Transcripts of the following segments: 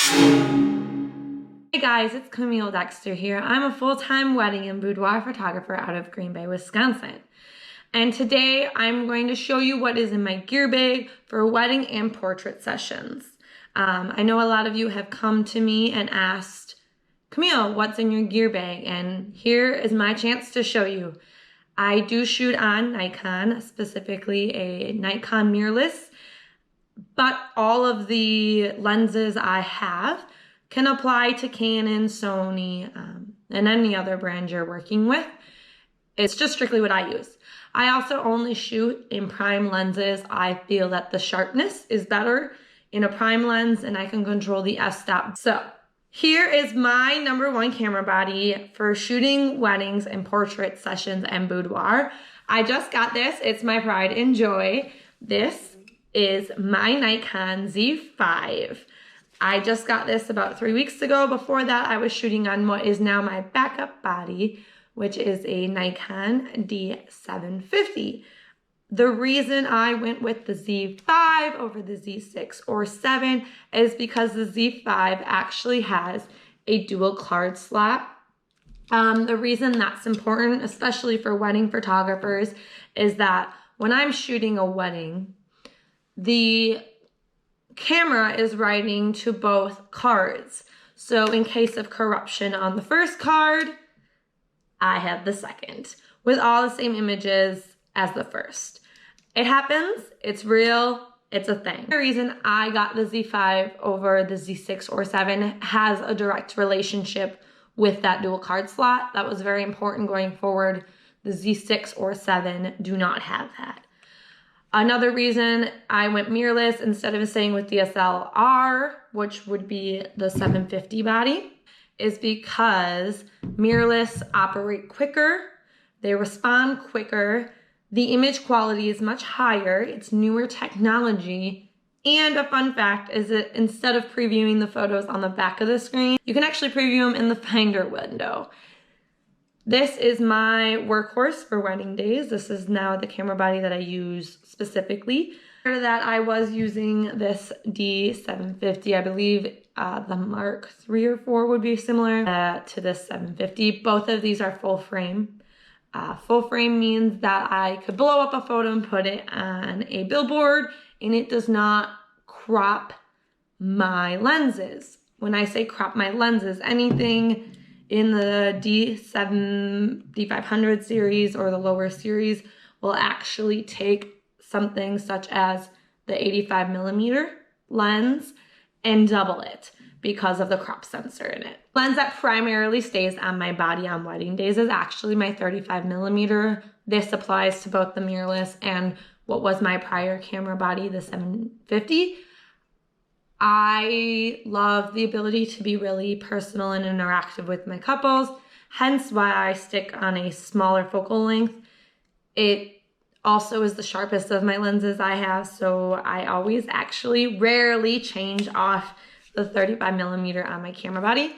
Hey guys, it's Camille Dexter here. I'm a full-time wedding and boudoir photographer out of Green Bay, Wisconsin. And today I'm going to show you what is in my gear bag for wedding and portrait sessions. I know a lot of you have come to me and asked, Camille, what's in your gear bag? And here is my chance to show you. I do shoot on Nikon, specifically a Nikon mirrorless, but all of the lenses I have can apply to Canon, Sony, and any other brand you're working with. It's just strictly what I use. I also only shoot in prime lenses. I feel that the sharpness is better in a prime lens and I can control the f-stop. So here is my #1 camera body for shooting weddings and portrait sessions and boudoir. I just got this. It's my pride and joy. This is my Nikon Z5. I just got this about 3 weeks ago. Before that, I was shooting on what is now my backup body, which is a Nikon D750. The reason I went with the Z5 over the Z6 or 7 is because the Z5 actually has a dual card slot. The reason that's important, especially for wedding photographers, is that when I'm shooting a wedding, the camera is writing to both cards. So in case of corruption on the first card, I have the second with all the same images as the first. It happens, it's real, it's a thing. The reason I got the Z5 over the Z6 or 7 has a direct relationship with that dual card slot. That was very important going forward. The Z6 or 7 do not have that. Another reason I went mirrorless instead of staying with DSLR, which would be the 750 body, is because mirrorless operate quicker, they respond quicker, the image quality is much higher, it's newer technology, and a fun fact is that instead of previewing the photos on the back of the screen, you can actually preview them in the Finder window. This is my workhorse for wedding days. This is now the camera body that I use specifically. Prior to that, I was using this D750. I believe the Mark 3 or 4 would be similar to this 750. Both of these are full frame. Full frame means that I could blow up a photo and put it on a billboard and it does not crop my lenses. When I say crop my lenses, anything in the D500 series or the lower series will actually take something such as the 85mm lens and double it because of the crop sensor in it. Lens that primarily stays on my body on wedding days is actually my 35mm. This applies to both the mirrorless and what was my prior camera body, the 750. I love the ability to be really personal and interactive with my couples, hence why I stick on a smaller focal length. It also is the sharpest of my lenses I have, so I always actually rarely change off the 35mm on my camera body.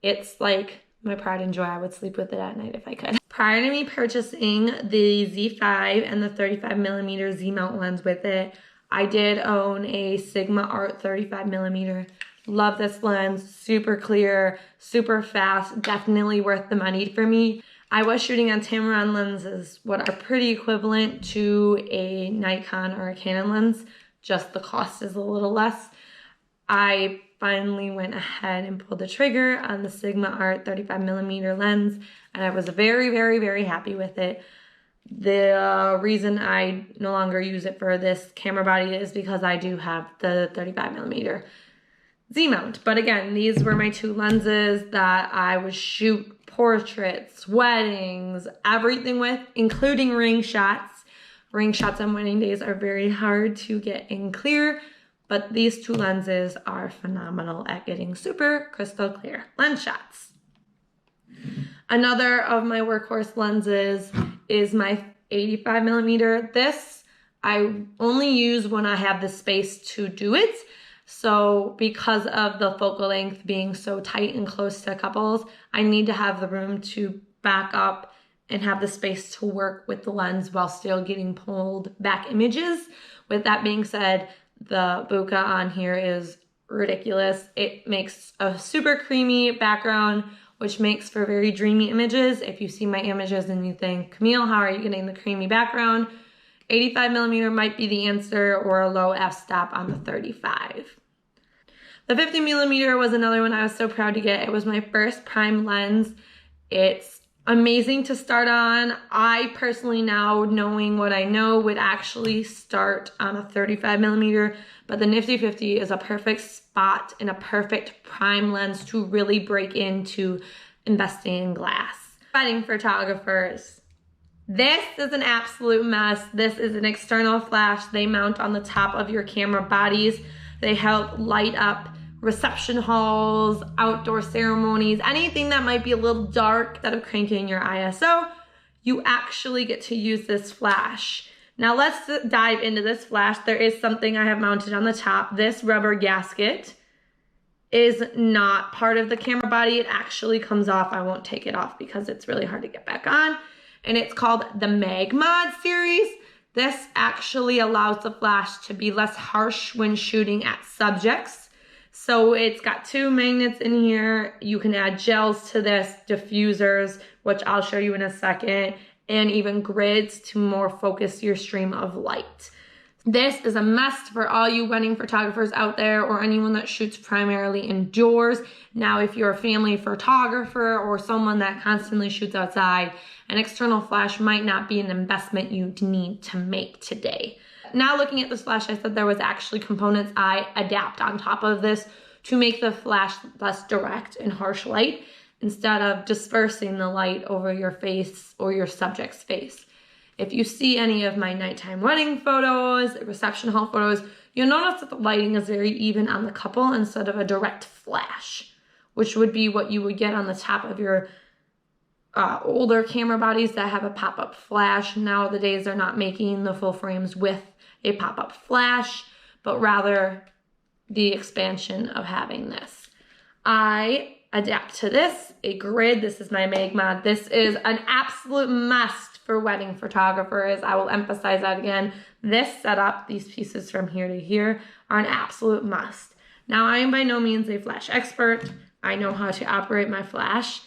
It's like my pride and joy. I would sleep with it at night if I could. Prior to me purchasing the Z5 and the 35mm Z mount lens with it, I did own a Sigma Art 35mm. Love this lens, super clear, super fast, definitely worth the money for me. I was shooting on Tamron lenses, what are pretty equivalent to a Nikon or a Canon lens, just the cost is a little less. I finally went ahead and pulled the trigger on the Sigma Art 35mm lens, and I was very, very, very happy with it. The reason I no longer use it for this camera body is because I do have the 35mm Z mount. But again, these were my two lenses that I would shoot portraits, weddings, everything with, including ring shots. Ring shots on wedding days are very hard to get in clear, but these two lenses are phenomenal at getting super crystal clear lens shots. Another of my workhorse lenses is my 85mm. This I only use when I have the space to do it. So because of the focal length being so tight and close to couples, I need to have the room to back up and have the space to work with the lens while still getting pulled back images. With that being said, the bokeh on here is ridiculous. It makes a super creamy background, which makes for very dreamy images. If you see my images and you think, Camille, how are you getting the creamy background? 85mm might be the answer, or a low f-stop on the 35. The 50mm was another one I was so proud to get. It was my first prime lens. It's amazing to start on. I personally, now knowing what I know, would actually start on a 35mm, but the Nifty 50 is a perfect spot and a perfect prime lens to really break into investing in glass. Wedding photographers. This is an absolute mess. This is an external flash they mount on the top of your camera bodies. They help light up reception halls, outdoor ceremonies, anything that might be a little dark instead of cranking your ISO. You actually get to use this flash. Now let's dive into this flash. There is something I have mounted on the top. This rubber gasket is not part of the camera body. It actually comes off. I won't take it off because it's really hard to get back on. And it's called the Magmod series. This actually allows the flash to be less harsh when shooting at subjects. So it's got two magnets in here. You can add gels to this, diffusers, which I'll show you in a second, and even grids to more focus your stream of light. This is a must for all you wedding photographers out there, or anyone that shoots primarily indoors. Now, if you're a family photographer or someone that constantly shoots outside, an external flash might not be an investment you need to make today. Now looking at this flash, I said there was actually components I adapt on top of this to make the flash less direct and harsh light, instead of dispersing the light over your face or your subject's face. If you see any of my nighttime wedding photos, reception hall photos, you'll notice that the lighting is very even on the couple instead of a direct flash, which would be what you would get on the top of your older camera bodies that have a pop-up flash. Nowadays, they're not making the full frames with a pop-up flash, but rather the expansion of having this. I adapt to this, a grid. This is my Magmod. This is an absolute must for wedding photographers. I will emphasize that again. This setup, these pieces from here to here, are an absolute must. Now, I am by no means a flash expert. I know how to operate my flash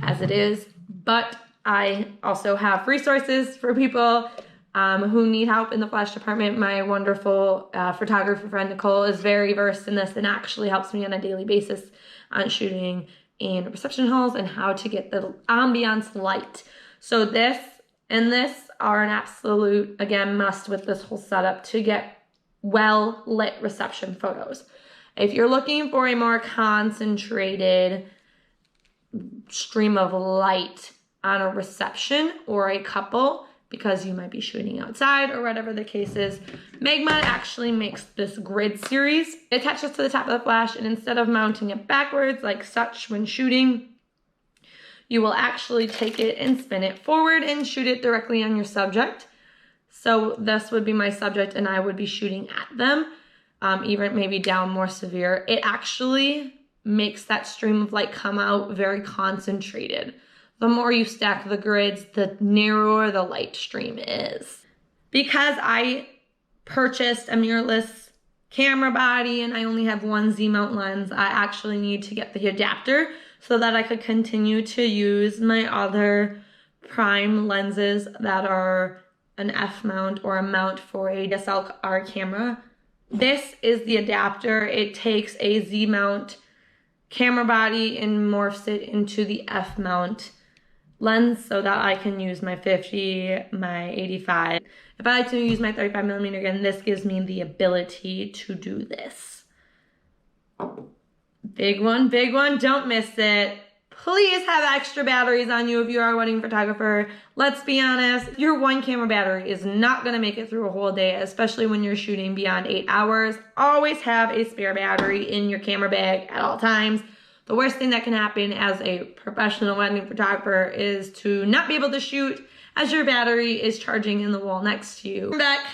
as it is, but I also have resources for people who need help in the flash department. My wonderful photographer friend Nicole is very versed in this and actually helps me on a daily basis on shooting in reception halls and how to get the ambiance light. So this and this are an absolute, again, must with this whole setup to get well lit reception photos. If you're looking for a more concentrated stream of light on a reception or a couple, because you might be shooting outside or whatever the case is, Magmod actually makes this grid series. It attaches to the top of the flash, and instead of mounting it backwards like such when shooting, you will actually take it and spin it forward and shoot it directly on your subject. So this would be my subject and I would be shooting at them, even maybe down more severe. It actually makes that stream of light come out very concentrated. The more you stack the grids, the narrower the light stream is. Because I purchased a mirrorless camera body and I only have one Z mount lens, I actually need to get the adapter so that I could continue to use my other prime lenses that are an F mount or a mount for a DSLR camera. This is the adapter. It takes a Z mount camera body and morphs it into the F mount lens so that I can use my 50, my 85. If I like to use my 35mm again, this gives me the ability to do this. Big one, don't miss it. Please have extra batteries on you if you are a wedding photographer. Let's be honest, your one camera battery is not gonna make it through a whole day, especially when you're shooting beyond 8 hours. Always have a spare battery in your camera bag at all times. The worst thing that can happen as a professional wedding photographer is to not be able to shoot as your battery is charging in the wall next to you. Back,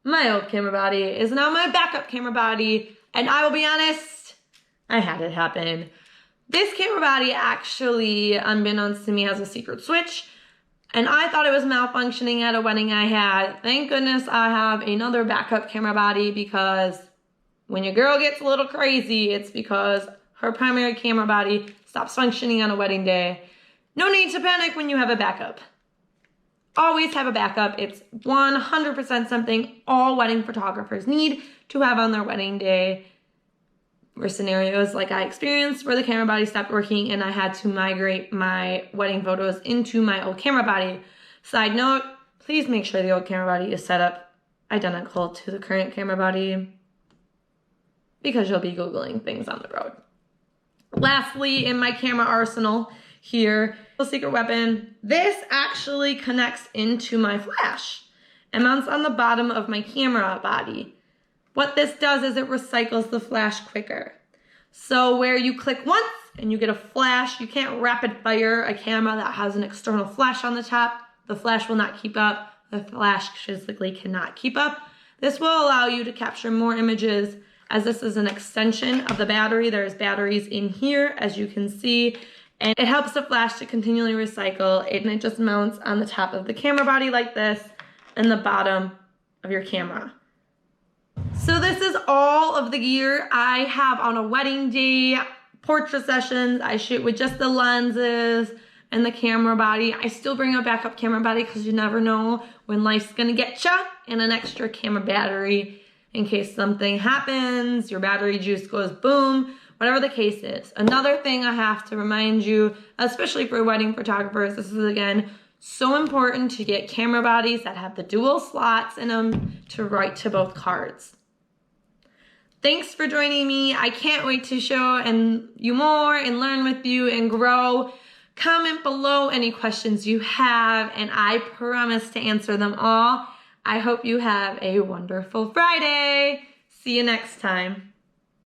my old camera body is now my backup camera body, and I will be honest, I had it happen. This camera body actually, unbeknownst to me, has a secret switch, and I thought it was malfunctioning at a wedding I had. Thank goodness I have another backup camera body because when your girl gets a little crazy, it's because her primary camera body stops functioning on a wedding day. No need to panic when you have a backup. Always have a backup. It's 100% something all wedding photographers need to have on their wedding day. Or scenarios like I experienced where the camera body stopped working and I had to migrate my wedding photos into my old camera body. Side note, please make sure the old camera body is set up identical to the current camera body because you'll be Googling things on the road. Lastly, in my camera arsenal here, a secret weapon. This actually connects into my flash and mounts on the bottom of my camera body. What this does is it recycles the flash quicker. So where you click once and you get a flash, you can't rapid fire a camera that has an external flash on the top. The flash will not keep up. The flash physically cannot keep up. This will allow you to capture more images as this is an extension of the battery. There's batteries in here, as you can see, and it helps the flash to continually recycle, and it just mounts on the top of the camera body like this and the bottom of your camera. So this is all of the gear I have on a wedding day, portrait sessions. I shoot with just the lenses and the camera body. I still bring a backup camera body because you never know when life's gonna get you, and an extra camera battery in case something happens, your battery juice goes boom, whatever the case is. Another thing I have to remind you, especially for wedding photographers, this is again so important to get camera bodies that have the dual slots in them to write to both cards. Thanks for joining me. I can't wait to show you more and learn with you and grow. Comment below any questions you have, and I promise to answer them all. I hope you have a wonderful Friday. See you next time.